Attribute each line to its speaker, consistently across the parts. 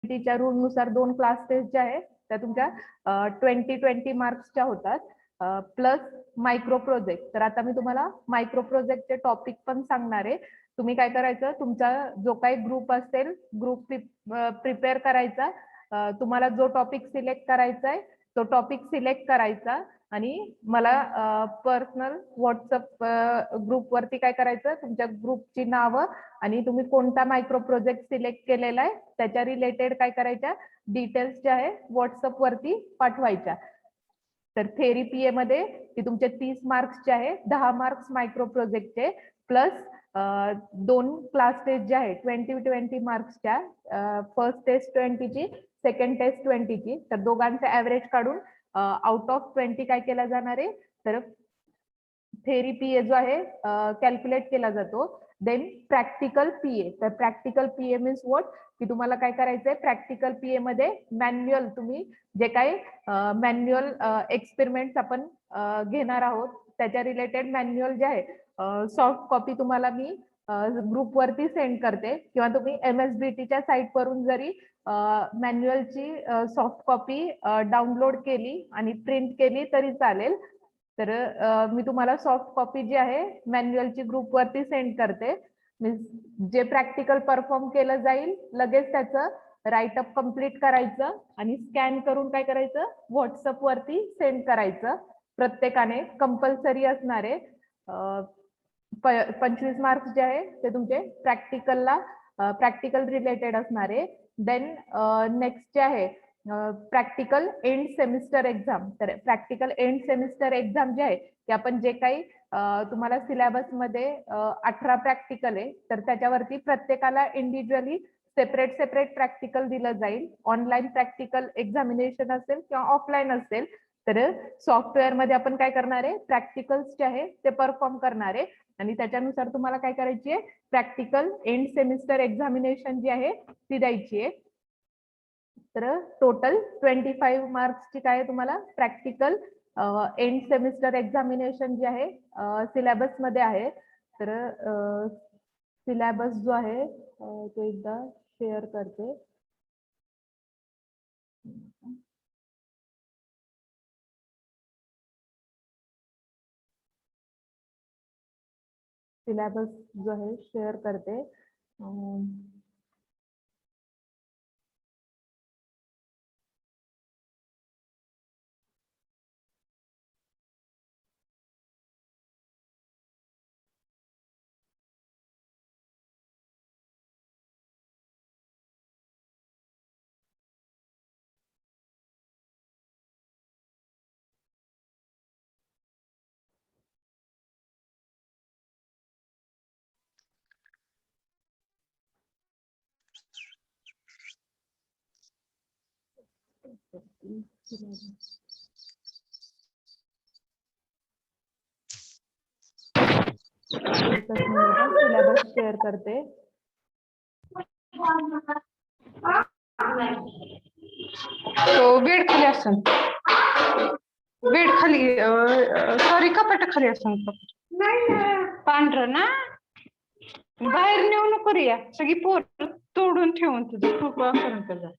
Speaker 1: च्या रूल नुसार 2 class taste ज्या आहेत त्या तुमच्या 20 मार्क्सच्या होतात, प्लस मायक्रो प्रोजेक्ट. तर आता मी तुम्हाला मायक्रो प्रोजेक्टचे टॉपिक पण सांगणार आहे. तुम्ही काय करायचं, तुमचा जो काही ग्रुप असेल ग्रुप प्रिपेअर करायचा, तुम्हाला जो टॉपिक सिलेक्ट करायचा आहे तो टॉपिक सिलेक्ट करायचा आणि मला पर्सनल व्हॉट्सअप ग्रुपवरती काय करायचं, तुमच्या ग्रुपची नावं आणि तुम्ही कोणता मायक्रो प्रोजेक्ट सिलेक्ट केलेला आहे त्याच्या रिलेटेड काय करायच्या डिटेल्स ज्या आहे व्हॉट्सअप वरती पाठवायच्या. तर थेरी पीए मध्ये की तुमचे 30 मार्क्सचे आहे, 10 मार्क्स मायक्रो प्रोजेक्टचे प्लस 2 क्लास टेस्ट जे आहे 20 मार्क्सच्या, फर्स्ट टेस्ट 20 ची, सेकंड टेस्ट 20 ची. तर दोघांचा ऍव्हरेज काढून आउट ऑफ 20 काय केला जाणार आहे, तर थेरी पीए जो आहे कॅल्क्युलेट केला जातो. Then practical PA. तर प्रॅक्टिकल पीए मीन्स व्हॉट, की तुम्हाला काय करायचंय प्रॅक्टिकल पीए मध्ये मॅन्युअल, तुम्ही जे काही मॅन्युअल एक्सपेरिमेंट्स आपण घेणार आहोत त्याच्या रिलेटेड मॅन्युअल जे आहे सॉफ्ट कॉपी तुम्हाला मी ग्रुपवरती सेंड करते, किंवा तुम्ही MSBTच्या साईट वरून जरी मॅन्युअलची सॉफ्ट कॉपी डाउनलोड केली आणि प्रिंट केली तरी चालेल. तर मी तुम्हाला सॉफ्ट कॉपी जी आहे मॅन्युअलची ग्रुपवरती सेंड करते. जे प्रॅक्टिकल परफॉर्म केलं जाईल लगेच त्याचं राईटअप कम्प्लीट करायचं आणि स्कॅन करून काय करायचं व्हॉट्सअप वरती सेंड करायचं. प्रत्येकाने कंपल्सरी असणारे 25 मार्क्स जे आहे ते तुमचे प्रॅक्टिकल रिलेटेड असणारे. देन नेक्स्ट जे आहे प्रॅक्टिकल एंड सेमिस्टर एक्झाम. तर प्रॅक्टिकल एंड सेमिस्टर एक्झाम जे आहे ते आपण जे काही तुम्हाला सिलेबस मध्ये 18 प्रॅक्टिकल आहे, तर त्याच्यावरती प्रत्येकाला इंडिव्हिज्युअली सेपरेट प्रॅक्टिकल दिलं जाईल. ऑनलाईन प्रॅक्टिकल एक्झामिनेशन असेल किंवा ऑफलाईन असेल, तर सॉफ्टवेअर मध्ये आपण काय करणार आहे प्रॅक्टिकल्स जे आहे ते परफॉर्म करणार आहे आणि त्याच्यानुसार तुम्हाला काय करायची आहे प्रॅक्टिकल एंड सेमिस्टर एक्झामिनेशन जी आहे ती द्यायची आहे. तर टोटल 25 मार्क्सची काय तुम्हाला प्रॅक्टिकल एंड सेमिस्टर एक्झामिनेशन जे आहे सिलेबस मध्ये आहे. तर सिलेबस जो आहे तो एकदा शेअर करते. सिलेबस जो आहे शेअर करते. सिलेबस शेअर करते.
Speaker 2: तो बेड खाली असेल, बेड खाली सॉरी कपाट खाली असेल. पांढरं ना, बाहेर नेऊ नको रे, सगळी पोर तोडून ठेवून तुझं खूप करून त्याचा.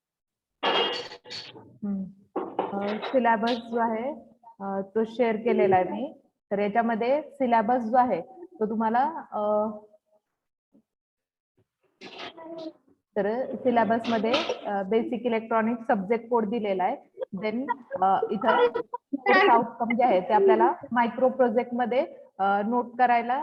Speaker 1: सिलेबस जो आहे तो शेअर केलेला आहे मी. तर याच्यामध्ये सिलेबस जो आहे तो तुम्हाला तर सिलेबस मध्ये बेसिक इलेक्ट्रॉनिक सब्जेक्ट कोड दिलेला आहे. देन इथं कोर्स आउटकम जे आहे ते आपल्याला मायक्रो प्रोजेक्ट मध्ये नोट करायला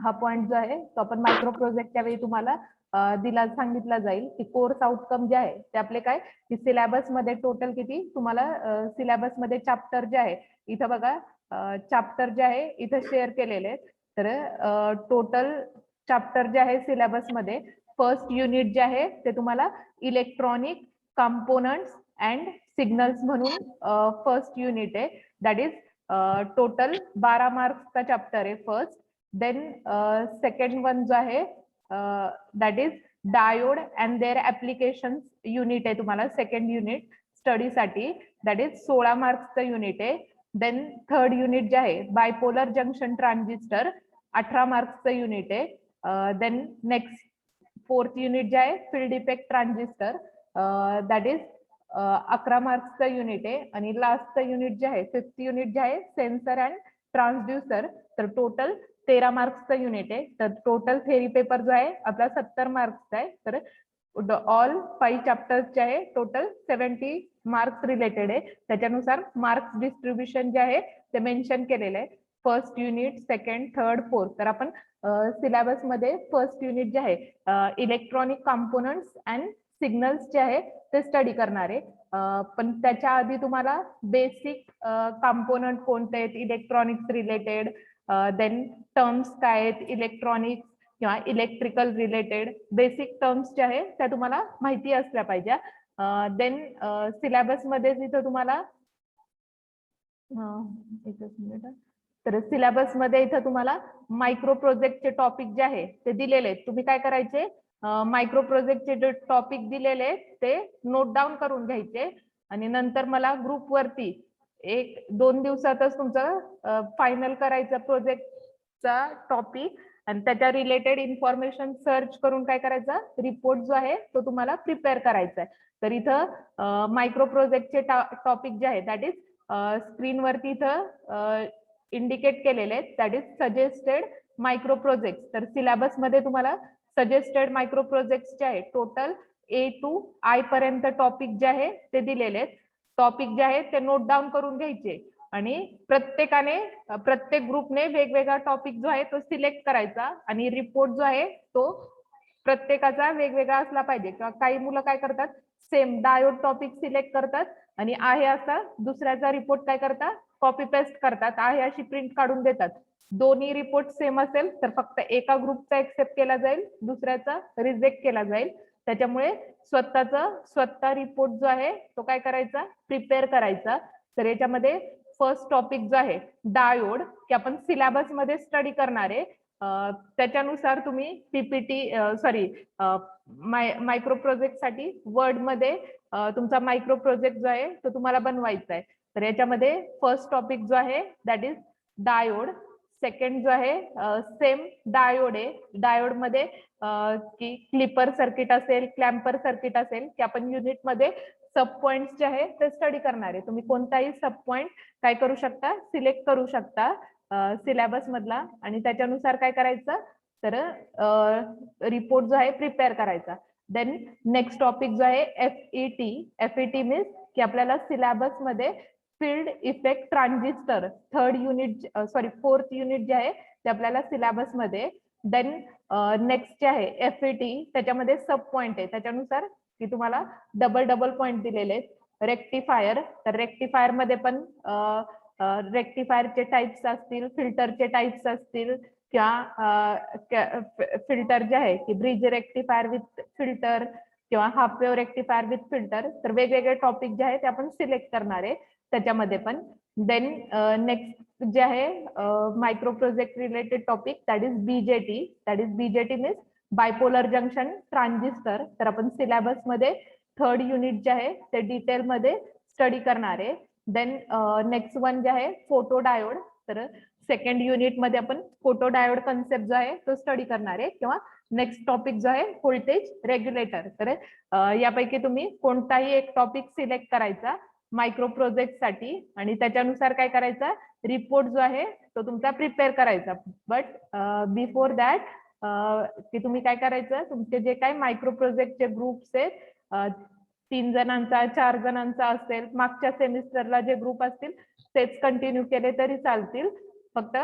Speaker 1: हा पॉइंट जो आहे तो आपण मायक्रो प्रोजेक्टच्या वेळी तुम्हाला सांगितला जाईल की कोर्स आउटकम जे आहे ते आपले काय, की सिलेबस मध्ये टोटल किती तुम्हाला सिलेबस मध्ये चॅप्टर जे आहे इथं बघा चॅप्टर जे आहे इथं शेअर केलेले आहेत. तर टोटल चॅप्टर जे आहे सिलेबस मध्ये फर्स्ट युनिट जे आहे ते तुम्हाला इलेक्ट्रॉनिक कंपोनंट्स अँड सिग्नल्स म्हणून फर्स्ट युनिट आहे. दॅट इज टोटल 12 मार्क्सचा चॅप्टर आहे फर्स्ट. देन सेकंड वन जो आहे that is diode and their application unit आहे तुम्हाला सेकंड युनिट स्टडीसाठी. दॅट इज 16 मार्क्सचं युनिट आहे. देन थर्ड युनिट जे आहे बायपोलर जंक्शन ट्रान्झिस्टर 18 मार्क्सचं युनिट आहे. देन नेक्स्ट फोर्थ युनिट जे आहे field effect transistor that is 11 मार्क्सचं युनिट आहे आणि लास्टचं युनिट जे आहे 5th युनिट जे आहे सेन्सर अँड ट्रान्सड्युसर, तर टोटल 13 मार्क्सचं युनिट आहे. तर टोटल थेरी पेपर जो आहे आपला 70 मार्क्सचा आहे. तर ऑल 5 चॅप्टर्स जे आहे टोटल 70 मार्क्स रिलेटेड आहे. त्याच्यानुसार मार्क्स डिस्ट्रीब्युशन जे आहे ते मेन्शन केलेलं आहे. First unit, second, third, fourth. तर आपण सिलेबस मध्ये फर्स्ट युनिट जे आहे इलेक्ट्रॉनिक कॉम्पोनंट्स अँड सिग्नल्स जे आहे ते स्टडी करणार आहे. पण त्याच्या आधी तुम्हाला बेसिक कॉम्पोनंट कोणते आहेत इलेक्ट्रॉनिक्स रिलेटेड, देन टर्म्स काय आहेत इलेक्ट्रॉनिक्स किंवा इलेक्ट्रिकल रिलेटेड बेसिक टर्म्स जे आहे त्या तुम्हाला माहिती असल्या पाहिजे. देन सिलेबस मध्ये इथं तुम्हाला एकच मिनिट, तर सिलेबस मध्ये इथं तुम्हाला मायक्रो प्रोजेक्टचे टॉपिक जे आहे ते दिलेले आहेत. तुम्ही काय करायचे, मायक्रो प्रोजेक्टचे जे टॉपिक दिलेले आहेत ते नोट डाऊन करून घ्यायचे आणि नंतर मला ग्रुप वरती 1-2 दिवसातच तुमचं फायनल करायचं प्रोजेक्टचा टॉपिक आणि त्याच्या रिलेटेड इन्फॉर्मेशन सर्च करून काय करायचं रिपोर्ट जो आहे तो तुम्हाला प्रिपेअर करायचा आहे. तर इथं मायक्रो प्रोजेक्टचे टॉपिक जे आहे दॅट इज स्क्रीनवरती इथं इंडिकेट केलेले आहेत, that is suggested micro project. तर सिलेबस मध्ये तुम्हाला सजेस्टेड मायक्रो प्रोजेक्ट जे आहे टोटल A to I पर्यंत टॉपिक जे आहे ते दिलेले आहेत. टॉपिक जे आहे ते नोट डाऊन करून घ्यायचे आणि प्रत्येक ग्रुपने वेगवेगळा टॉपिक जो आहे तो सिलेक्ट करायचा आणि रिपोर्ट जो आहे तो प्रत्येकाचा वेगवेगळा असला पाहिजे. किंवा काही मुलं काय करतात सेम डायोड टॉपिक सिलेक्ट करतात आणि आहे असा दुसऱ्याचा रिपोर्ट काय करतात कॉपी पेस्ट करतात, आहे अशी प्रिंट काढून देतात. दोन्ही रिपोर्ट सेम असेल तर फक्त एका ग्रुपचा एक्सेप्ट केला जाईल, दुसऱ्याचा रिजेक्ट केला जाईल. त्याच्यामुळे स्वतः रिपोर्ट जो आहे तो काय करायचा प्रिपेअर करायचा. तर याच्यामध्ये फर्स्ट टॉपिक जो आहे डायोड की आपण सिलेबस मध्ये स्टडी करणार आहे, त्याच्यानुसार तुम्ही पीपीटी मायक्रो प्रोजेक्ट साठी वर्ड मध्ये तुमचा मायक्रो प्रोजेक्ट जो आहे तो तुम्हाला बनवायचा आहे. तर याच्यामध्ये फर्स्ट टॉपिक जो आहे दॅट इज डायोड, सेकंड जो आहे सेम डायोड आहे. डायोड मध्ये की क्लिपर सर्किट असेल, क्लॅम्पर सर्किट असेल की आपण युनिट मध्ये सब पॉइंट्स जे आहे ते स्टडी करणार आहे. तुम्ही कोणताही सब पॉइंट काय करू शकता सिलेक्ट करू शकता सिलेबस मधला आणि त्याच्यानुसार काय करायचं तर रिपोर्ट जो आहे प्रिपेअर करायचा. देन नेक्स्ट टॉपिक जो आहे FET मीन्स की आपल्याला सिलेबस मध्ये field effect transistor fourth unit जे आहे ते आपल्याला सिलेबस मध्ये. देन नेक्स्ट जे आहे FET त्याच्यामध्ये सब पॉइंट आहे, त्याच्यानुसार की तुम्हाला डबल पॉइंट दिलेले आहेत. रेक्टिफायर, तर रेक्टिफायर मध्ये पण रेक्टिफायरचे टाइप्स असतील, फिल्टरचे टाइप्स असतील किंवा फिल्टर जे आहे की ब्रिज रेक्टिफायर विथ फिल्टर किंवा half wave rectifier with filter, तर वेगवेगळे टॉपिक जे आहे ते आपण सिलेक्ट करणार आहे त्याच्यामध्ये पण. देन नेक्स्ट जे आहे micro project related topic that is BJT means bipolar junction transistor. तर आपण सिलेबस मध्ये थर्ड युनिट जे आहे ते डिटेल मध्ये स्टडी करणार आहे. देन नेक्स्ट वन जे आहे फोटो डायोड, तर सेकंड युनिट मध्ये आपण फोटो डायोड कन्सेप्ट जो आहे तो स्टडी करणार आहे. किंवा नेक्स्ट टॉपिक जो आहे व्होल्टेज रेग्युलेटर. तर यापैकी तुम्ही कोणताही एक टॉपिक सिलेक्ट करायचा मायक्रो प्रोजेक्ट साठी आणि त्याच्यानुसार काय करायचा रिपोर्ट जो आहे तो तुमचा प्रिपेअर करायचा. बट बिफोर दॅट की तुम्ही काय करायचं तुमचे जे काय मायक्रो प्रोजेक्टचे ग्रुप्स आहेत 3 जणांचा 4 जणांचा असेल, मागच्या सेमिस्टरला जे ग्रुप असतील तेच कंटिन्यू केले तरी चालतील. फक्त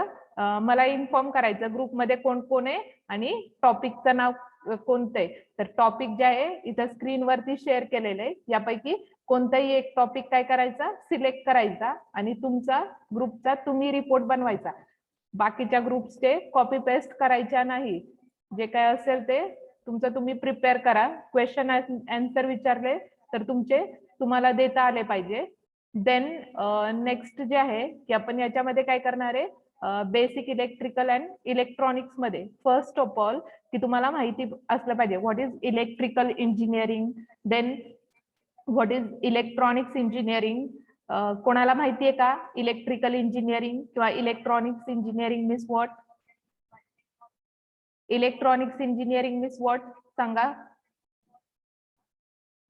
Speaker 1: मला इन्फॉर्म करायचं ग्रुपमध्ये कोण कोण आहे आणि टॉपिकचं नाव कोणतं आहे. तर टॉपिक जे आहे इथं स्क्रीनवरती शेअर केलेलं आहे, यापैकी कोणताही एक टॉपिक काय करायचा सिलेक्ट करायचा आणि तुमचा ग्रुपचा तुम्ही रिपोर्ट बनवायचा. बाकीच्या ग्रुप्सचे कॉपी पेस्ट करायच्या नाही. जे काय असेल ते तुमचं तुम्ही प्रिपेअर करा. क्वेश्चन आन्सर विचारले तर तुम्हाला देता आले पाहिजे. देन नेक्स्ट जे आहे की आपण याच्यामध्ये काय करणार आहे बेसिक इलेक्ट्रिकल अँड इलेक्ट्रॉनिक्स मध्ये फर्स्ट ऑफ ऑल की तुम्हाला माहिती असलं पाहिजे what is electrical engineering, then what is electronics engineering. कोणाला माहिती आहे का इलेक्ट्रिकल इंजिनिअरिंग किंवा electronics engineering means what? Electronics engineering means what सांगा.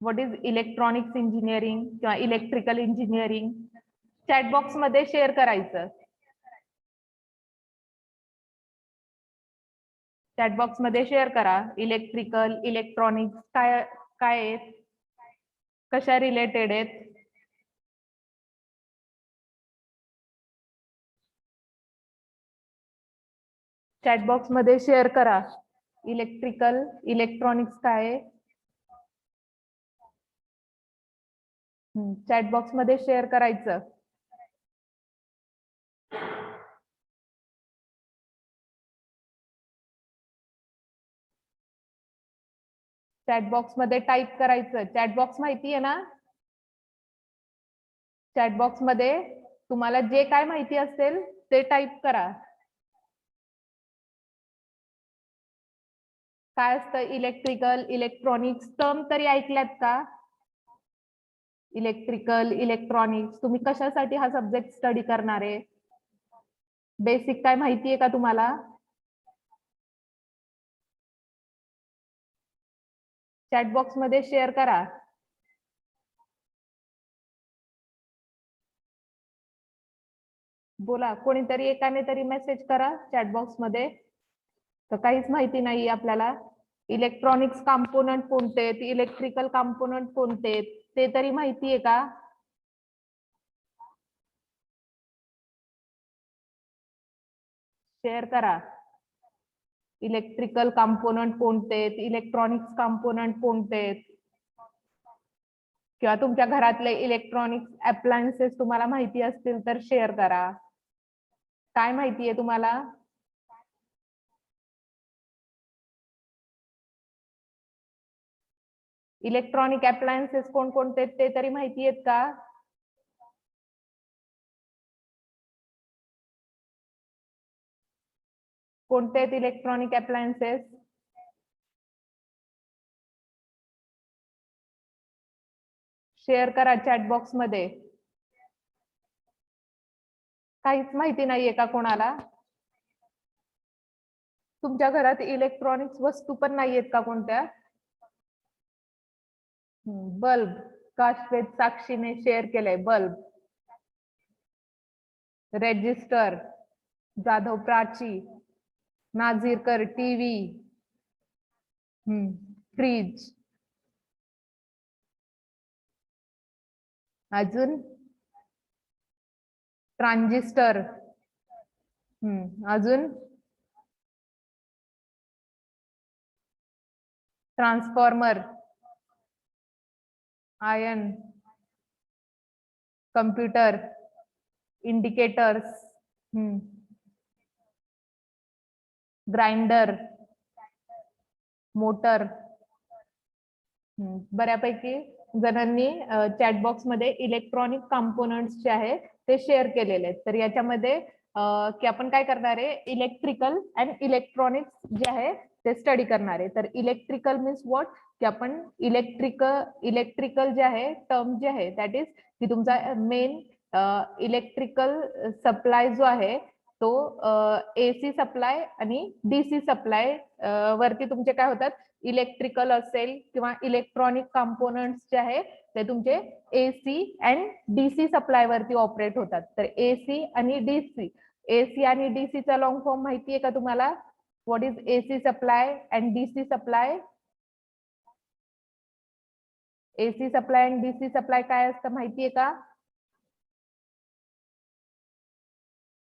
Speaker 1: व्हॉट इज इलेक्ट्रॉनिक्स इंजिनिअरिंग किंवा इलेक्ट्रिकल इंजिनिअरिंग चॅटबॉक्स मध्ये शेअर करायचं. चॅटबॉक्स मध्ये शेअर करा. इलेक्ट्रिकल इलेक्ट्रॉनिक्स काय काय आहेत, कशा रिलेटेड आहेत. चॅटबॉक्स मध्ये शेअर करा. इलेक्ट्रिकल इलेक्ट्रॉनिक्स काय आहे. चॅटबॉक्स मध्ये शेअर करायचं. चॅटबॉक्स मध्ये टाईप करायचं. चॅटबॉक्स माहिती आहे ना. चॅटबॉक्स मध्ये तुम्हाला जे काय माहिती असेल ते टाईप करा. काय असतं इलेक्ट्रिकल इलेक्ट्रॉनिक्स टर्म तरी ऐकल्यात का. इलेक्ट्रिकल इलेक्ट्रॉनिक्स तुम्ही कशासाठी हा सब्जेक्ट स्टडी करणार आहे. बेसिक काय माहिती आहे का तुम्हाला. चॅटबॉक्स मध्ये शेअर करा. बोला कोणीतरी एकाने तरी मेसेज करा चॅटबॉक्स मध्ये. तर काहीच माहिती नाही आपल्याला. इलेक्ट्रॉनिक्स कॉम्पोनंट कोणते आहेत, इलेक्ट्रिकल कॉम्पोनंट कोणते आहेत ते तरी माहिती आहे का. शेअर करा. इलेक्ट्रिकल कॉम्पोनंट कोणते आहेत, इलेक्ट्रॉनिक्स कॉम्पोनंट कोणते आहेत, किंवा तुमच्या घरातले इलेक्ट्रॉनिक्स अप्लायन्सेस तुम्हाला माहिती असतील तर शेअर करा. काय माहिती आहे तुम्हाला. इलेक्ट्रॉनिक अप्लायन्सेस कोणकोणते आहेत ते तरी माहिती आहेत का. कोणते आहेत इलेक्ट्रॉनिक अप्लायन्सेस. शेअर करा चॅटबॉक्स मध्ये. काहीच माहिती नाहीये का कोणाला. तुमच्या घरात इलेक्ट्रॉनिक्स वस्तू पण नाहीयेत का कोणत्या. बल्ब काशवेद साक्षीने शेअर केलंय. Bulb resistor Jadhav Prachi Nazirkar TV fridge अजून ट्रान्झिस्टर अजून transformer iron computer indicators grinder motor. बऱ्यापैकी जणांनी चॅटबॉक्स मध्ये इलेक्ट्रॉनिक कॉम्पोनंट्स जे आहे ते शेअर केलेले आहेत. तर याच्यामध्ये की आपण काय करणार आहे इलेक्ट्रिकल अँड इलेक्ट्रॉनिक्स जे आहे ते स्टडी करणार आहे. तर इलेक्ट्रिकल मीन्स व्हॉट की आपण इलेक्ट्रिकल जे आहे टर्म जे आहे दॅट इज की तुमचा मेन इलेक्ट्रिकल सप्लाय जो आहे तो एसी सप्लाय आणि डीसी सप्लाय वरती तुमचे काय होतात. इलेक्ट्रिकल असेल किंवा इलेक्ट्रॉनिक कॉम्पोनंट्स जे आहे ते तुमचे एसी अँड डीसी सप्लाय वरती ऑपरेट होतात. तर एसी आणि डीसी चा लॉंग फॉर्म माहितीये का तुम्हाला. What is AC supply and DC supply. AC supply and DC supply काय असतं माहितीये का.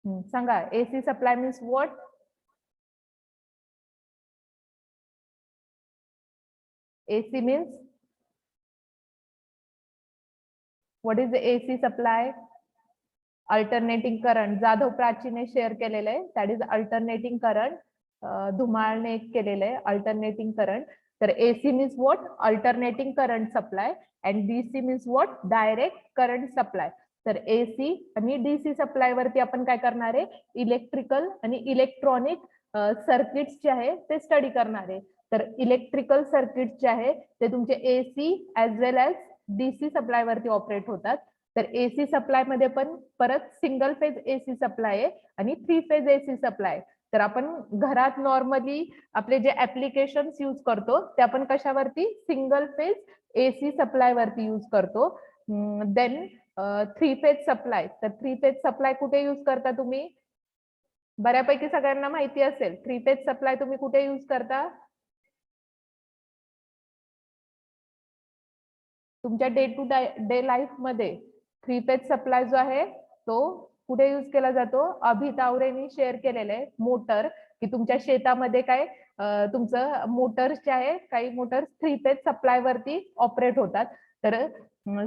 Speaker 1: सांगा. AC supply means what. AC means what is the AC supply. Alternating current Jadhav प्राचीने शेअर केलेलं आहे. That is alternating current. धुमाळने केलेलं आहे अल्टरनेटिंग करंट. तर AC means what alternating current supply and DC means what direct current supply. तर AC आणि DC supply वरती आपण काय करणार आहे इलेक्ट्रिकल आणि इलेक्ट्रॉनिक सर्किट्स जे आहे ते स्टडी करणार आहे. तर इलेक्ट्रिकल सर्किट जे आहे ते तुमचे AC ऍज वेल ऍज DC सप्लाय वरती ऑपरेट होतात. तर AC सप्लाय मध्ये पण परत सिंगल फेज AC सप्लाय आहे आणि 3 फेज AC सप्लाय. तर आपण घरात नॉर्मली आपले जे ऍप्लिकेशन यूज करतो ते आपण कशावरती सिंगल फेज AC सप्लाय वरती यूज करतो. देन 3 फेज सप्लाय, तर 3 फेज सप्लाय कुठे यूज करता तुम्ही? बऱ्यापैकी सगळ्यांना माहिती असेल 3 फेज सप्लाय तुम्ही कुठे यूज करता? तुमच्या डे टू डे लाईफ मध्ये 3 फेज सप्लाय जो आहे तो कुठे यूज केला जातो? अभि तावरेंनी शेअर केलेलं आहे मोटर, की तुमच्या शेतामध्ये काय तुमचं मोटर्स जे आहे, काही मोटर्स 3 फेज सप्लाय वरती ऑपरेट होतात. तर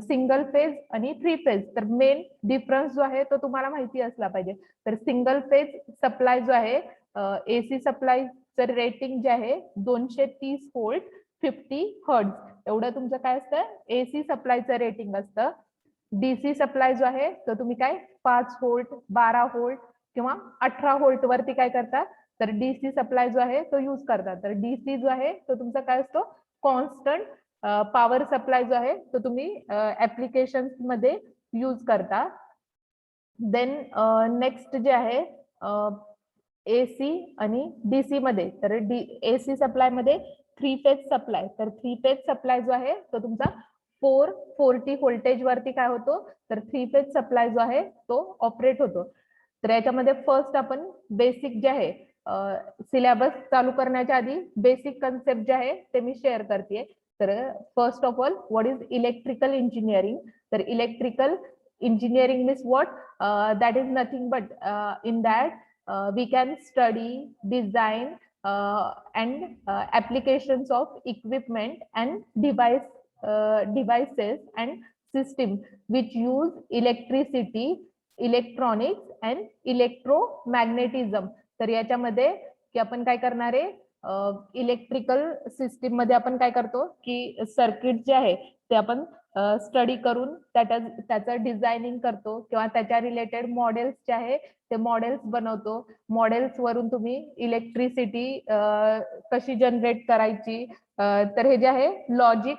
Speaker 1: सिंगल फेज आणि 3 फेज, तर मेन डिफरन्स जो आहे तो तुम्हाला माहिती असला पाहिजे. तर सिंगल फेज सप्लाय जो आहे, AC सप्लायचं रेटिंग जे आहे 230 व्होल्ट 50 हर्ट्ज एवढं तुमचं काय असतं? AC सप्लायचं रेटिंग असतं. DC सप्लाय जो आहे तो तुम्ही काय 5 व्होल्ट 12 व्होल्ट किंवा 18 व्होल्ट वरती काय करता? तर DC सप्लाय जो आहे तो यूज करतात. तर DC जो आहे तो तुमचा काय असतो? कॉन्स्टंट पॉवर सप्लाय जो आहे तो तुम्ही ऍप्लिकेशन मध्ये यूज करता. देन नेक्स्ट जे आहे AC आणि DC मध्ये, तर AC सप्लाय मध्ये 3 फेज सप्लाय, तर 3 फेज सप्लाय जो आहे तो तुमचा 440 व्होल्टेज वरती काय होतो? तर 3 फेज सप्लाय जो आहे तो ऑपरेट होतो. तर याच्यामध्ये फर्स्ट आपण बेसिक जे आहे, सिलेबस चालू करण्याच्या आधी बेसिक कन्सेप्ट जे आहे ते मी शेअर करते. तर first of all, what is electrical engineering? तर electrical engineering means what? That is nothing but in that we can study, design and applications of equipment and devices and system which use electricity, electronics and electromagnetism. तर याच्यामध्ये की आपण काय करणार आहे, electrical system मध्ये आपण काय करतो की सर्किट जे आहे ते आपण स्टडी करून त्याचं डिझायनिंग करतो किंवा त्याच्या रिलेटेड मॉडेल्स जे आहे ते मॉडेल्स बनवतो. मॉडेल्स वरून तुम्ही इलेक्ट्रिसिटी कशी जनरेट करायची, तर हे जे आहे लॉजिक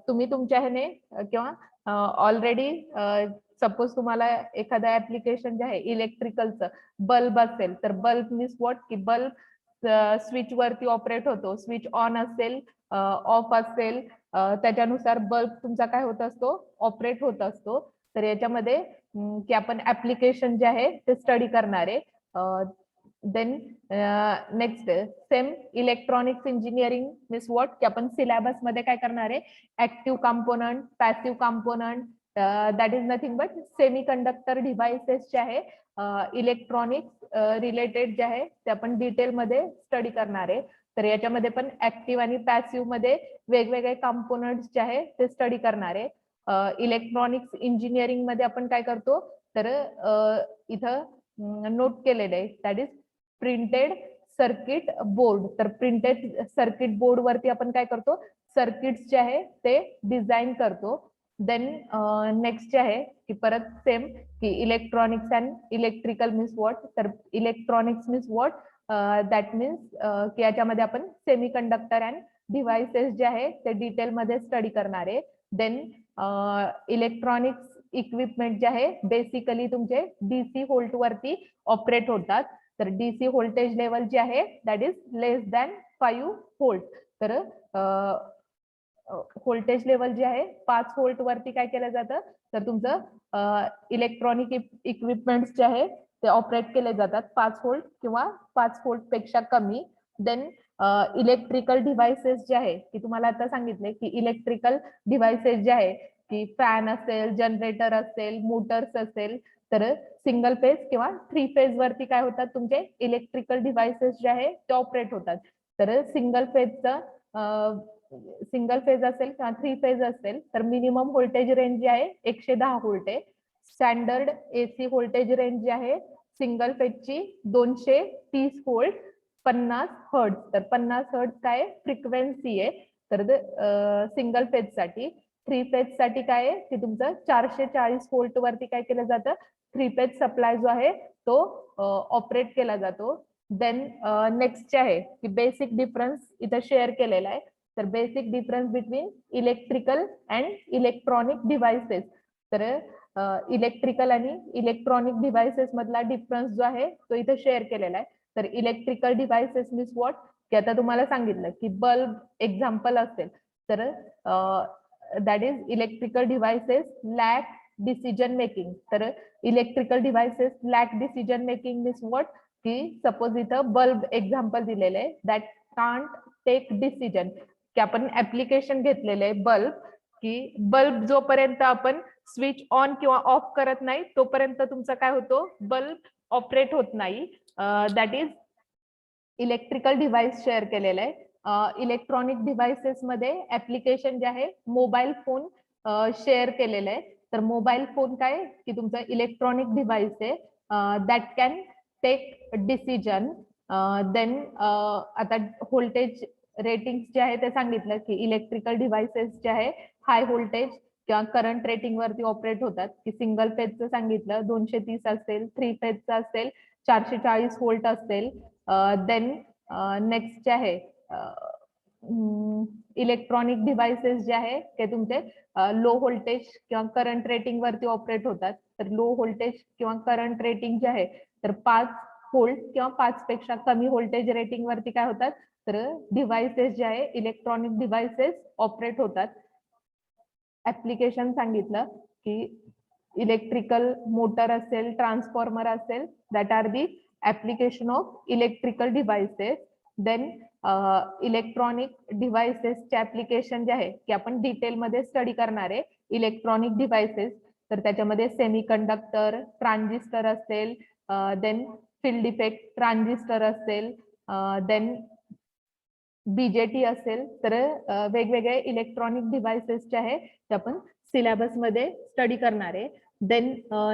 Speaker 1: तुम्ही तुमच्या ह्याने किंवा ऑलरेडी सपोज तुम्हाला एखादं ऍप्लिकेशन जे आहे इलेक्ट्रिकलचं, बल्ब असेल तर बल्ब मीन्स व्हॉट? की बल्ब स्विच वरती ऑपरेट होतो. स्विच ऑन असेल, ऑफ असेल, त्याच्यानुसार बल्ब तुमचा काय होत असतो? ऑपरेट होत असतो. तर याच्यामध्ये की आपण ऍप्लिकेशन जे आहे ते स्टडी करणार आहे. Then next same electronics engineering means what? की आपण सिलेबस मध्ये काय करणार आहे? Active component, passive component, that is nothing but semiconductor devices जे आहे, इलेक्ट्रॉनिक्स रिलेटेड जे आहे ते आपण डिटेल मध्ये स्टडी करणार आहे. तर याच्यामध्ये पण ऍक्टिव्ह आणि पॅसिव्ह मध्ये वेगवेगळे कंपोनंट्स जे आहे ते स्टडी करणार आहे. इलेक्ट्रॉनिक्स इंजिनिअरिंग मध्ये आपण काय करतो? तर इथं नोट केलेलं आहे, that is printed circuit board. तर प्रिंटेड सर्किट बोर्ड वरती आपण काय करतो? सर्किट्स जे आहे ते डिझाईन करतो. देन नेक्स्ट जे आहे की परत सेम की electronics and electrical means what? तर electronics means what? That means की याच्यामध्ये आपण सेमी कंडक्टर अँड डिव्हाइसेस जे आहे ते डिटेल मध्ये स्टडी करणार आहे. देन इलेक्ट्रॉनिक्स इक्विपमेंट जे आहे बेसिकली तुमचे DC व्होल्ट वरती ऑपरेट होतात. तर DC व्होल्टेज लेवल जे आहे that is less than 5 volt. तर व्होल्टेज लेवल जे आहे 5 व्होल्ट वरती काय केलं जातं? तर तुमचं इलेक्ट्रॉनिक इक्विपमेंट्स जे आहे ते ऑपरेट केले जातात 5 व्होल्ट किंवा 5 व्होल्ट पेक्षा कमी. देन इलेक्ट्रिकल डिव्हाइसेस जे आहे की तुम्हाला आता सांगितले की इलेक्ट्रिकल डिव्हाइसेस जे आहे की फॅन असेल, जनरेटर असेल, मोटर्स असेल, तर सिंगल फेज किंवा 3 फेज वरती काय होतात? तुमचे इलेक्ट्रिकल डिव्हाइसेस जे आहे ते ऑपरेट होतात. तर सिंगल फेज असेल किंवा 3 फेज असेल तर मिनिमम व्होल्टेज रेंज जे आहे 110 व्होल्ट आहे. स्टँडर्ड AC व्होल्टेज रेंज जी आहे सिंगल फेजची 230 व्होल्ट 50 हर्ट्ज. तर 50 हर्ट्ज काय फ्रिक्वेन्सी आहे? तर सिंगल फेज साठी. 3 फेज साठी काय आहे की तुमचं 440 व्होल्ट वरती काय केलं जातं? 3 फेज सप्लाय जो आहे तो ऑपरेट केला जातो. देन नेक्स्ट जे आहे की बेसिक डिफरन्स इथं शेअर केलेला आहे. तर basic difference between electrical and electronic devices. तर इलेक्ट्रिकल आणि इलेक्ट्रॉनिक डिव्हाइसेस मधला डिफरन्स जो आहे तो इथे शेअर केलेला आहे. तर इलेक्ट्रिकल डिव्हाइसेस मीन्स व्हॉट? की आता तुम्हाला सांगितलं की बल्ब एक्झाम्पल असेल तर that is electrical devices lack decision making. तर electrical devices lack decision making means what, की सपोज इथं बल्ब एक्झाम्पल दिलेलं आहे, दॅट कांट टेक डिसिजन, की आपण ऍप्लिकेशन घेतलेलं आहे बल्ब, की बल्ब जोपर्यंत आपण स्विच ऑन किंवा ऑफ करत नाही तोपर्यंत तुमचा काय होतो, बल्ब ऑपरेट होत नाही. That is electrical device share केलेलं आहे. इलेक्ट्रॉनिक डिव्हाइसेस मध्ये ऍप्लिकेशन जे आहे मोबाईल फोन शेअर केलेलं आहे. तर मोबाईल फोन काय, की तुमचा इलेक्ट्रॉनिक डिव्हाइस आहे that can take decision. Then आता व्होल्टेज रेटिंग जे आहे ते सांगितलं, की इलेक्ट्रिकल डिव्हाइसेस जे आहे हाय व्होल्टेज किंवा करंट रेटिंग वरती ऑपरेट होतात, की सिंगल फेजचं सांगितलं 230 असेल, 3 फेजचं असेल 440 व्होल्ट असेल. देन नेक्स्ट जे आहे इलेक्ट्रॉनिक डिव्हाइसेस जे आहे ते तुमचे लो व्होल्टेज किंवा करंट रेटिंग वरती ऑपरेट होतात. तर लो व्होल्टेज किंवा करंट रेटिंग जे आहे तर 5 व्होल्ट किंवा 5 पेक्षा कमी व्होल्टेज रेटिंग वरती काय होतात, तर डिव्हाइसेस जे आहे इलेक्ट्रॉनिक डिव्हाइसेस ऑपरेट होतात. ऍप्लिकेशन सांगितलं की इलेक्ट्रिकल मोटर असेल, ट्रान्सफॉर्मर असेल, that are the application of electrical devices. Then electronic डिव्हाइसेसचे ऍप्लिकेशन जे आहे की आपण डिटेलमध्ये स्टडी करणार आहे इलेक्ट्रॉनिक डिव्हाइसेस. तर त्याच्यामध्ये सेमीकंडक्टर, ट्रान्झिस्टर असेल, देन फील्ड इफेक्ट ट्रान्झिस्टर असेल, देन बीजेटी असेल. तर वेगवेगळे इलेक्ट्रॉनिक डिव्हाइसेस जे आहे ते आपण सिलेबस मध्ये स्टडी करणार आहे. देन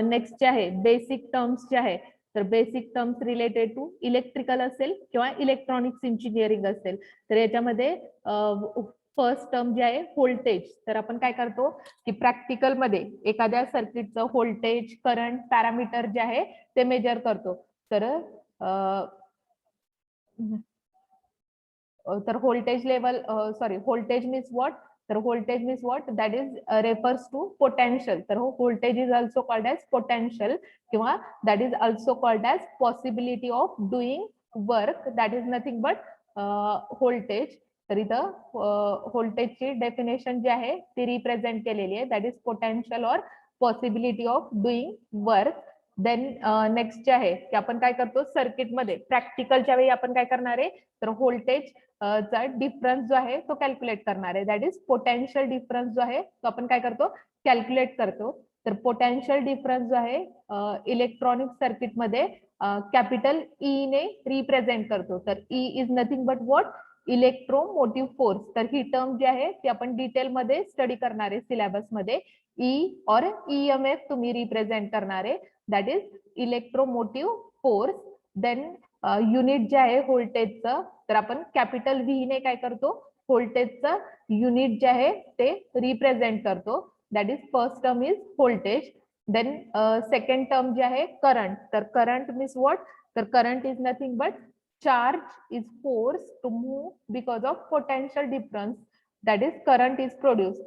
Speaker 1: नेक्स्ट जे आहे बेसिक टर्म्स जे आहे, तर basic terms related to electrical असेल किंवा इलेक्ट्रॉनिक्स इंजिनिअरिंग असेल. तर याच्यामध्ये फर्स्ट टर्म जे आहे व्होल्टेज. तर आपण काय करतो की प्रॅक्टिकल मध्ये एखाद्या सर्किटचं व्होल्टेज, करंट, पॅरामीटर जे आहे ते मेजर करतो. तर voltage level, sorry, voltage means what, तर voltage means what, that is refers to potential. तर voltage is also called as potential किंवा that is also called as possibility of doing work, that is nothing but voltage. तर इथं व्होल्टेजची definition जी आहे ती represent केलेली आहे, that is potential or possibility of doing work. Then next जे आहे की आपण काय करतो सर्किटमध्ये प्रॅक्टिकलच्या वेळी आपण काय करणार आहे, तर व्होल्टेज चा डिफरन्स जो आहे तो कॅल्क्युलेट करणार आहे, दॅट इज पोटेन्शियल डिफरन्स जो आहे तो आपण काय करतो कॅल्क्युलेट करतो. तर पोटेन्शियल डिफरन्स जो आहे इलेक्ट्रॉनिक सर्किटमध्ये कॅपिटल ई ने रिप्रेझेंट करतो. तर E is nothing but what, electromotive force. तर ही टर्म जी आहे ती आपण डिटेलमध्ये स्टडी करणार आहे सिलेबस मध्ये. ई और ईएमएफ तुम्ही रिप्रेझेंट करणार आहे, that is electromotive force. Then unit जे आहे व्होल्टेजचं, तर आपण कॅपिटल व्ही ने काय करतो व्होल्टेजचं युनिट जे आहे ते रिप्रेझेंट करतो, that is first term is voltage. Then second term जे आहे करंट. तर करंट मीन्स व्हॉट, तर current is nothing but charge is force to move because of potential difference, that is current is produce.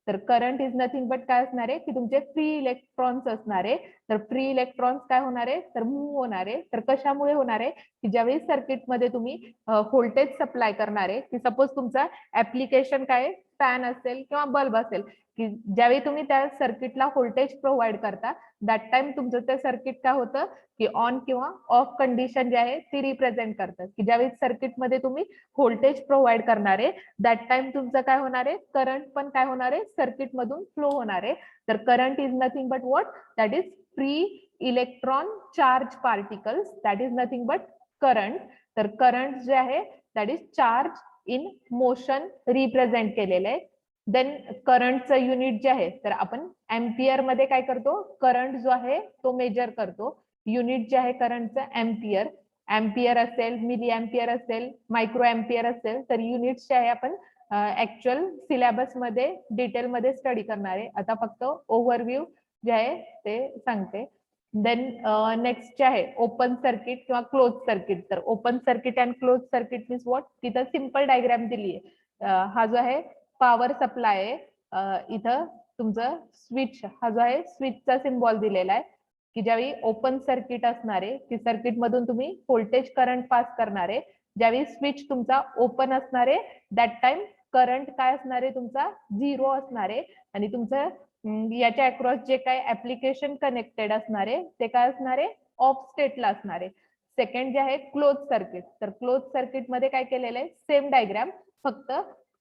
Speaker 1: तर current is nothing but काय असणार आहे की तुमचे फ्री इलेक्ट्रॉन्स असणार आहे. तर फ्री इलेक्ट्रॉन्स काय होणार आहे, तर मूव्ह होणार आहे. तर कशामुळे होणार आहे, की ज्यावेळी सर्किटमध्ये तुम्ही व्होल्टेज सप्लाय करणार आहे, की सपोज तुमचा ऍप्लिकेशन काय फॅन असेल किंवा बल्ब असेल, की ज्यावेळी तुम्ही त्या सर्किटला व्होल्टेज प्रोव्हाइड करता दॅट टाइम तुमचं ते सर्किट काय होतं की ऑन किंवा ऑफ कंडिशन जी आहे ती रिप्रेझेंट करतात. की ज्यावेळी सर्किटमध्ये तुम्ही व्होल्टेज प्रोव्हाइड करणार आहे दॅट टाइम तुमचं काय होणार आहे, करंट पण काय होणार आहे सर्किट मधून फ्लो होणार आहे. तर current is nothing but what, that is free electron charge particles, that is nothing but current. तर करंट जे आहे that is charge in motion represent केलेलं आहे. देन करंटचं युनिट जे आहे तर आपण एम्पियर मध्ये काय करतो, करंट जो आहे तो मेजर करतो. युनिट जे आहे करंटचं एम्पियर, एम्पियर असेल, मिली एम्पियर असेल, मायक्रो एम्पियर असेल. तर युनिट्स जे आहे आपण ऍक्च्युअल सिलेबस मध्ये डिटेल मध्ये स्टडी करणार आहे. आता फक्त ओव्हरव्ह्यू जे आहे ते सांगते. देन नेक्स्ट जे आहे ओपन सर्किट किंवा क्लोज सर्किट. तर open circuit and close circuit means what, तिथं सिंपल डायग्राम दिली आहे. हा जो आहे पॉवर सप्लाय आहे, इथं तुमचं स्विच, हा जो आहे स्विचचा सिम्बॉल दिलेला आहे, की ज्यावेळी ओपन सर्किट असणार आहे की सर्किट मधून तुम्ही व्होल्टेज करंट पास करणार आहे. ज्यावेळी स्विच तुमचा ओपन असणार आहे दॅट टाइम करंट काय असणार आहे तुमचा 0 असणार आहे आणि तुमचं याच्या अक्रॉस जे काही ऍप्लिकेशन कनेक्टेड असणार आहे ते काय असणार आहे ऑफ स्टेटला असणार आहे. सेकंड जे आहे क्लोज सर्किट, तर क्लोज सर्किट मध्ये काय केलेलं आहे सेम डायग्राम, फक्त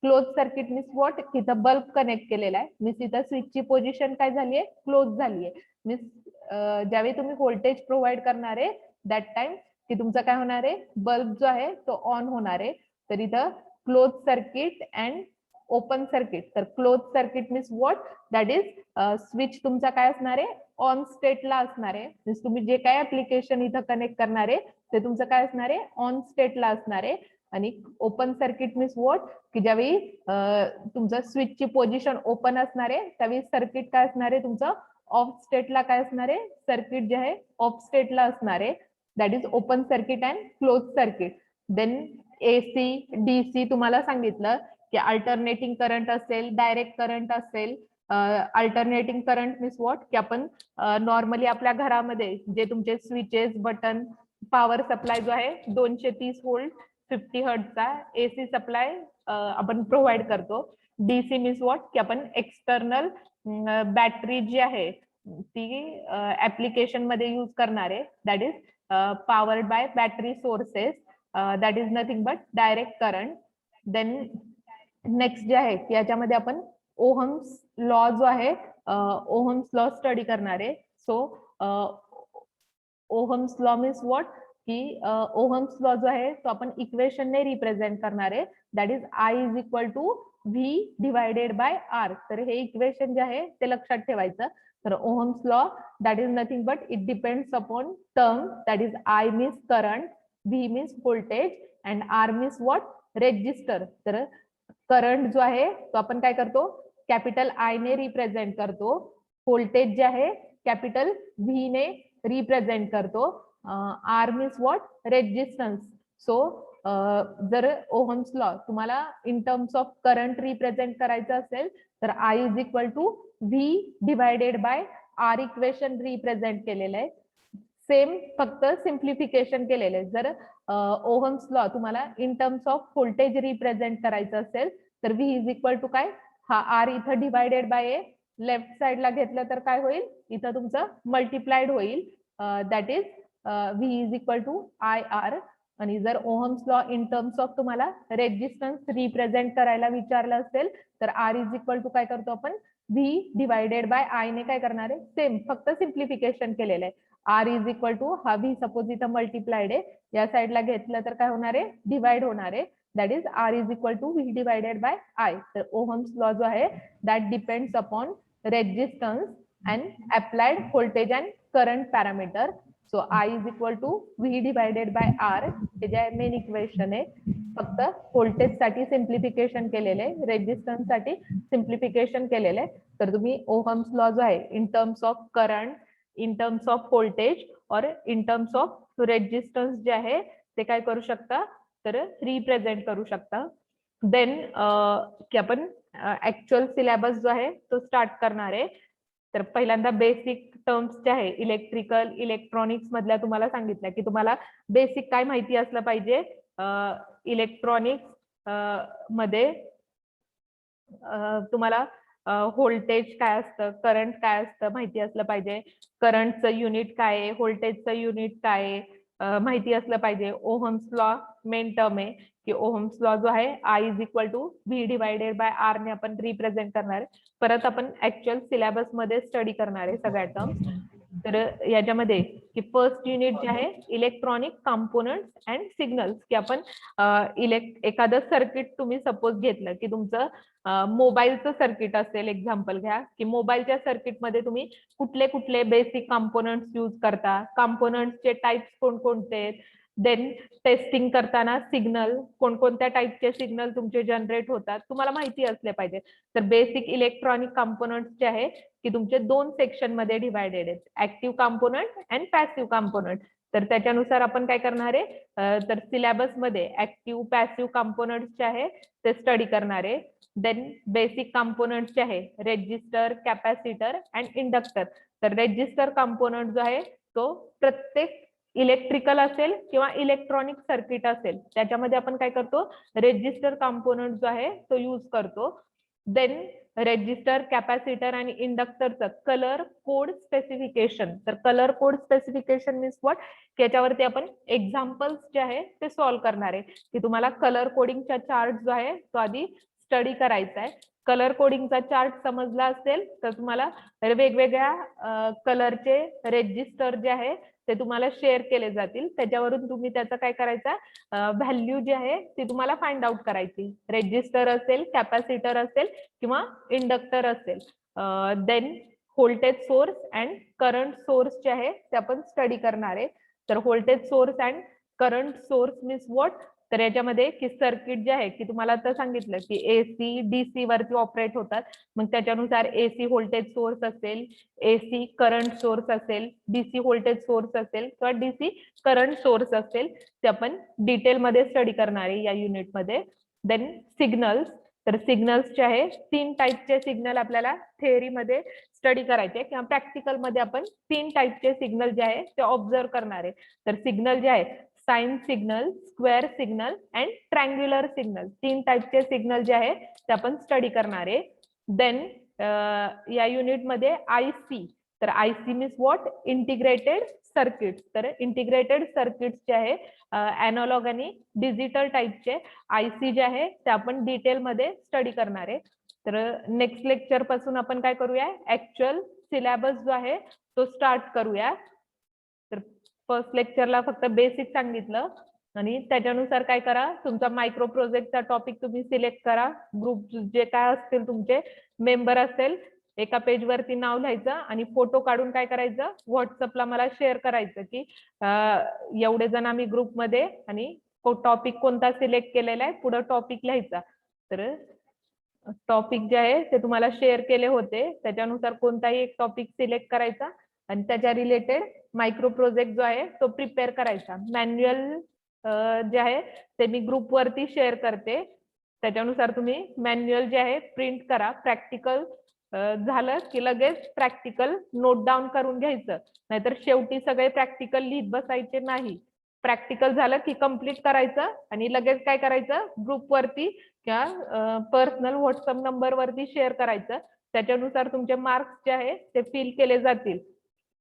Speaker 1: क्लोज सर्किट मीन्स व्हॉट, तिथं बल्ब कनेक्ट केलेला आहे मीन्स इथं स्विचची पोझिशन काय झाली आहे क्लोज झाली आहे. मीन्स ज्यावेळी तुम्ही व्होल्टेज प्रोव्हाइड करणार आहे दॅट टाइम की तुमचा काय होणार आहे बल्ब जो आहे तो ऑन होणार आहे. तर इथं close circuit and open circuit, तर close circuit means what, that is switch तुमचा काय असणार आहे ऑन स्टेटला असणार आहे. मीन्स तुम्ही जे काय ऍप्लिकेशन इथं कनेक्ट करणार आहे ते तुमचं काय असणार आहे ऑन स्टेटला असणार आहे. आणि ओपन सर्किट मीन्स व्हॉट, की ज्यावेळी तुमचं स्विचची पोझिशन ओपन असणार आहे त्यावेळी सर्किट काय असणार आहे तुमचं ऑफ स्टेटला काय असणार आहे सर्किट जे आहे ऑफ स्टेटला असणार आहे. That is open circuit and close circuit. Then AC DC तुम्हाला सांगितलं की अल्टरनेटिंग करंट असेल, डायरेक्ट करंट असेल. अल्टरनेटिंग करंट मीन्स व्हॉट, की आपण नॉर्मली आपल्या घरामध्ये जे तुमचे स्विचेस बटन पॉवर सप्लाय जो आहे 230 व्होल्ट 50 हर्ट्जचा एसी सप्लाय आपण प्रोव्हाइड करतो. डीसी मीन्स व्हॉट, की आपण एक्सटर्नल बॅटरी जी आहे ती ऍप्लिकेशन मध्ये यूज करणार आहे. That is powered by battery sources, that is nothing but direct current. Then next जे आहे याच्यामध्ये आपण ओहम्स लॉ जो आहे ओहम्स लॉ स्टडी करणार आहे. So Ohm's law means what, की ओहम्स लॉ जो आहे तो आपण इक्वेशनने रिप्रेझेंट करणार आहे. That is I is equal to V divided by R. तर हे इक्वेशन जे आहे ते लक्षात ठेवायचं. तर Ohm's law that is nothing but it depends upon term, that is I means current, V means voltage and R means what resistor. तर current जो आहे तो आपण काय करतो कॅपिटल आय ने रिप्रेझेंट करतो, व्होल्टेज जे आहे कॅपिटल व्ही ने रिप्रेझेंट करतो, R means what resistance. So जर ओहम्स लॉ तुम्हाला in terms of current represent करायचं असेल तर I is equal to V divided by R equation represent केलेलं आहे. सेम फक्त सिम्प्लिफिकेशन केलेलं आहे. जर ओहम्स लॉ तुम्हाला in terms of voltage represent करायचं असेल तर व्ही इज इक्वल टू काय, हा आर इथं डिवायडेड बाय ए, लेफ्ट साइडला घेतलं तर काय होईल इथं तुमचं मल्टिप्लाइड होईल, that is V is equal to I R. आणि जर Ohm's law in terms of तुम्हाला रेजिस्टन्स रिप्रेझेंट करायला विचारलं असेल तर आर इज इक्वल टू काय करतो आपण व्ही डिवायडेड बाय आय ने काय करणार आहे सेम फक्त सिम्प्लिफिकेशन केलेलं आहे. आर इज इक्वल टू हा व्ही सपोज इथं मल्टिप्लाइड आहे, या साईडला घेतलं तर काय होणार आहे डिवाइड होणार आहे. That is R is equal to V divided by I. तर ओहम्स लॉ जो आहे that depends upon resistance and applied voltage and current parameter. So I is equal to V divided by R, हे जे main equation आहे. फक्त voltage साठी simplification केलेले आहे, रेजिस्टन्स साठी सिम्प्लिफिकेशन केलेलं आहे. तर तुम्ही ओहम्स लॉ जो आहे in terms of current, in terms of voltage और इन टर्म्स ऑफ रेजिस्टन्स जे आहे ते काय करू शकता तर रिप्रेझेंट करू शकता. देन की आपण ऍक्च्युअल सिलेबस जो आहे तो स्टार्ट करणार आहे. तर पहिल्यांदा बेसिक टर्म्स जे आहे इलेक्ट्रिकल इलेक्ट्रॉनिक्स मधल्या तुम्हाला सांगितलं की तुम्हाला बेसिक काय माहिती असलं पाहिजे. इलेक्ट्रॉनिक्स मध्ये तुम्हाला व्होल्टेज काय असतं, करंट काय असतं माहिती असलं पाहिजे, करंटचं युनिट काय आहे, व्होल्टेजचं युनिट काय आहे माहिती असलं पाहिजे. ओहम्स लॉ मेन टर्म आहे की ओहम्स लॉ जो आहे I is equal to V divided by R ने आपण रिप्रेझेंट करणार आहे. परत आपण ऍक्च्युअल सिलेबस मध्ये स्टडी करणार आहे सगळ्या टर्म्स. तर याच्यामध्ये की फर्स्ट युनिट जे आहे इलेक्ट्रॉनिक कॉम्पोनंट्स अँड सिग्नल्स, की आपण एखादं सर्किट तुम्ही सपोज घेतलं की तुमचं मोबाईलचं सर्किट असेल, एक्झाम्पल घ्या की मोबाईलच्या सर्किटमध्ये तुम्ही कुठले कुठले बेसिक कॉम्पोनंट्स यूज करता, कॉम्पोनंट्सचे टाइप्स कोणकोणते आहेत, देन टेस्टिंग करताना सिग्नल कोणकोणत्या टाइपचे सिग्नल तुमचे जनरेट होतात तुम्हाला माहिती असले पाहिजे. तर बेसिक इलेक्ट्रॉनिक कॉम्पोनंट्स जे आहे की तुमचे दोन सेक्शन मध्ये डिवायडेड आहेत, active component and passive component. तर त्याच्यानुसार आपण काय करणार आहे तर सिलेबस मध्ये ऍक्टिव्ह पॅसिव्ह कॉम्पोनंट्स जे आहे ते स्टडी करणार आहे. देन बेसिक कॉम्पोनंट जे आहे रेजिस्टर, कॅपॅसिटर अँड इंडक्टर. तर रेजिस्टर कॉम्पोनंट जो आहे तो प्रत्येक इलेक्ट्रिकल असेल किंवा इलेक्ट्रॉनिक सर्किट असेल त्याच्यामध्ये आपण काय करतो, रेजिस्टर कॉम्पोनंट जो आहे तो यूज करतो. देन रेजिस्टर, कॅपॅसिटर आणि इंडक्टरचं कलर कोड स्पेसिफिकेशन. तर colour code specification means what, की याच्यावरती आपण एक्झाम्पल्स जे आहे ते सॉल्व्ह करणार आहे, की तुम्हाला कलर कोडिंगचा चार्ट जो आहे तो आधी स्टडी करायचा आहे. कलर कोडिंगचा चार्ट समजला असेल तर तुम्हाला वेगवेगळ्या कलरचे रेजिस्टर जे आहे ते तुम्हाला शेअर केले जातील. त्याच्यावरून तुम्ही त्याचं काय करायचं, व्हॅल्यू जी आहे ती तुम्हाला फाइंड आउट करायची. रेजिस्टर असेल, कॅपॅसिटर असेल किंवा इंडक्टर असेल. Then voltage source and current source जे आहे ते आपण स्टडी करणार आहे. तर voltage source and current source means what, तर याच्यामध्ये की सर्किट जे आहे की तुम्हाला आता सांगितलं की एसी डीसी वरती ऑपरेट होतात. मग त्याच्यानुसार एसी व्होल्टेज सोर्स असेल, एसी करंट सोर्स असेल, डीसी व्होल्टेज सोर्स असेल किंवा डीसी करंट सोर्स असेल, ते आपण डिटेलमध्ये स्टडी करणार आहे या युनिटमध्ये. देन सिग्नल्स, तर सिग्नल्स जे आहे 3 टाईपचे सिग्नल आपल्याला थेअरीमध्ये स्टडी करायचे किंवा प्रॅक्टिकल मध्ये आपण 3 टाईपचे सिग्नल जे आहे ते ऑब्झर्व करणार आहे. तर सिग्नल जे आहे sine signal, square signal and triangular signal, 3 टाईपचे सिग्नल जे आहे ते आपण स्टडी करणार आहे. देन या युनिटमध्ये आयसी, तर IC means what, integrated circuit. तर इंटिग्रेटेड सर्किट्स जे आहे अॅनालॉग आणि डिजिटल टाईपचे आयसी जे आहे ते आपण डिटेलमध्ये स्टडी करणार आहे. तर नेक्स्ट लेक्चर पासून आपण काय करूया, ऍक्च्युअल सिलेबस जो आहे तो स्टार्ट करूया. तर फर्स्ट लेक्चरला फक्त बेसिक सांगितलं आणि त्याच्यानुसार काय करा, तुमचा मायक्रो प्रोजेक्टचा टॉपिक तुम्ही सिलेक्ट करा. ग्रुप जे काय असतील तुमचे मेंबर असेल, एका पेज वरती नाव लिहायचं आणि फोटो काढून काय करायचं, व्हॉट्सअपला मला शेअर करायचं की एवढे जण आम्ही ग्रुपमध्ये आणि टॉपिक कोणता सिलेक्ट केलेला आहे, पुढे टॉपिक लिहायचा. तर टॉपिक जे आहे ते तुम्हाला शेअर केले होते, त्याच्यानुसार कोणताही एक टॉपिक सिलेक्ट करायचा आणि त्याच्या रिलेटेड मायक्रो प्रोजेक्ट जो आहे तो प्रिपेअर करायचा. मॅन्युअल जे आहे ते मी ग्रुप वरती शेअर करते, त्याच्यानुसार तुम्ही मॅन्युअल जे आहे प्रिंट करा. प्रॅक्टिकल झालं की लगेच प्रॅक्टिकल नोट डाऊन करून घ्यायचं, नाहीतर शेवटी सगळे प्रॅक्टिकल लिहित बसायचे नाही. प्रॅक्टिकल झालं की कम्प्लीट करायचं आणि लगेच काय करायचं, ग्रुप वरती किंवा पर्सनल व्हॉट्सअप नंबर वरती शेअर करायचं. त्याच्यानुसार तुमचे मार्क्स जे आहे ते फिल केले जातील.